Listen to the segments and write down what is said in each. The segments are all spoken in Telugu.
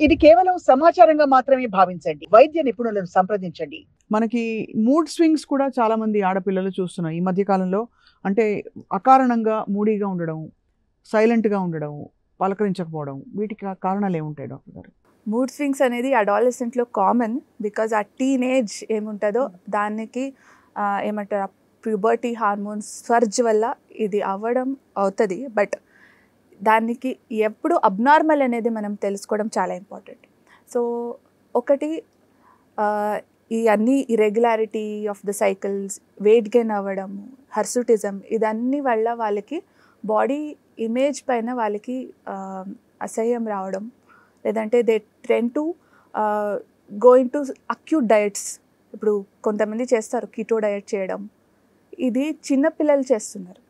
ఇది కేవలం సమాచారంగా మాత్రమే భావించండి. వైద్య నిపుణులను సంప్రదించండి. మనకి మూడ్ స్వింగ్స్ కూడా చాలా మంది ఆడపిల్లలు చూస్తున్నాం ఈ మధ్య కాలంలో. అంటే అకారణంగా మూడీగా ఉండడం, సైలెంట్గా ఉండడం, పలకరించకపోవడం, వీటికి కారణాలు ఏముంటాయి డాక్టర్ గారు? మూడ్ స్వింగ్స్ అనేది అడాలసెంట్లో కామన్. బికాజ్ ఆ టీనేజ్ ఏముంటుందో దానికి ఏమంటారు, ప్యూబర్టీ హార్మోన్స్ సర్జ్ వల్ల ఇది అవ్వడం అవుతుంది. బట్ దానికి ఎప్పుడు అబ్నార్మల్ అనేది మనం తెలుసుకోవడం చాలా ఇంపార్టెంట్. సో ఒకటి ఈ అన్ని irregularity of the cycles, weight gain అవ్వడము, హర్సుటిజం, ఇదన్నీ వల్ల వాళ్ళకి బాడీ ఇమేజ్ పైన వాళ్ళకి అసహ్యం రావడం, లేదంటే they trend to going to acute diets. ఇప్పుడు కొంతమంది చేస్తారు కీటో డయట్ చేయడం. ఇది చిన్నపిల్లలు చేస్తున్నారు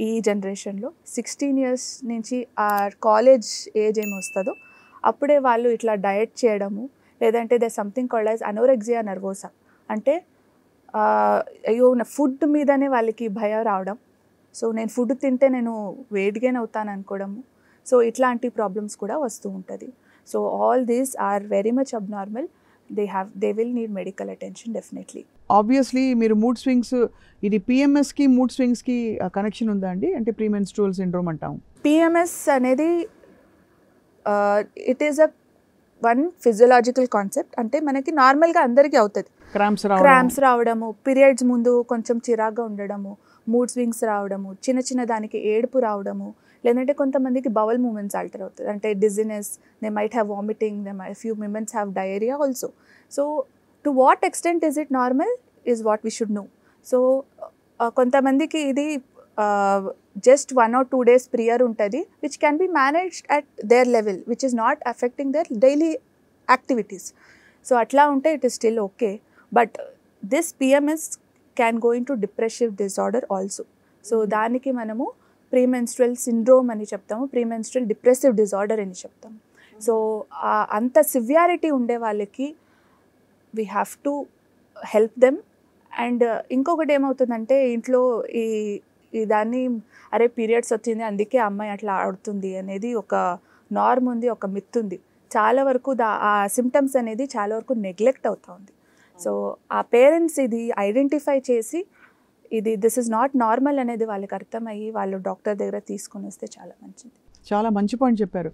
ఈ జనరేషన్లో. 16 years నుంచి ఆ కాలేజ్ ఏజ్ ఏమి వస్తుందో అప్పుడే వాళ్ళు ఇట్లా డయట్ చేయడము, లేదంటే they something called as anorexia nervosa. అంటే అయ్యో నా ఫుడ్ మీదనే వాళ్ళకి భయం రావడం. సో నేను ఫుడ్ తింటే నేను వెయిట్ గెయిన్ అవుతాను అనుకోవడము. సో ఇట్లాంటి ప్రాబ్లమ్స్ కూడా వస్తూ ఉంటుంది. So all these are very much abnormal. They will need medical attention definitely. Obviously మీరు మూడ్ స్వింగ్స్, ఇది పిఎంఎస్కి మూడ్ స్వింగ్స్కి కనెక్షన్ ఉందా అండి? అంటే ప్రీమెన్స్ట్రువల్ సిండ్రోమ్ అంటాం. పిఎంఎస్ అనేది it is a one physiological concept. అంటే మనకి నార్మల్గా అందరికీ అవుతుంది. క్రాంప్స్ రావడము, పీరియడ్స్ ముందు కొంచెం చిరాగ్గా ఉండడము, మూడ్ స్వింగ్స్ రావడము, చిన్న చిన్న దానికి ఏడుపు రావడము, లేదంటే కొంతమందికి బవల్ మూమెంట్స్ ఆల్టర్ అవుతుంది. అంటే dizziness, they might have vomiting, they may few movements have diarrhoea also. So to what extent is it normal is what we should know. So కొంతమందికి ఇది just 1 or 2 days prior ఉంటుంది, which can be managed at their level, which is not affecting their daily activities. So atla unte it is still okay. But this PMS can go into depressive disorder also. So daniki manamu premenstrual syndrome ani cheptamu, premenstrual depressive disorder ani cheptamu. So anta severity unde vallaki we have to help them. And ఇంకొకటి ఏమవుతుందంటే ఇంట్లో ఈ దాన్ని అరే పీరియడ్స్ వచ్చింది అందుకే అమ్మాయి అట్లా ఆడుతుంది అనేది ఒక నార్మ్ ఉంది, ఒక మిత్ ఉంది. చాలా వరకు ఆ సిమ్టమ్స్ అనేది చాలా వరకు నెగ్లెక్ట్ అవుతూ ఉంది. సో ఆ పేరెంట్స్ ఇది ఐడెంటిఫై చేసి ఇది దిస్ ఇస్ నాట్ నార్మల్ అనేది వాళ్ళకి అర్థమయ్యి వాళ్ళు డాక్టర్ దగ్గర తీసుకొని వస్తే చాలా మంచిది. చాలా మంచి పాయింట్ చెప్పారు.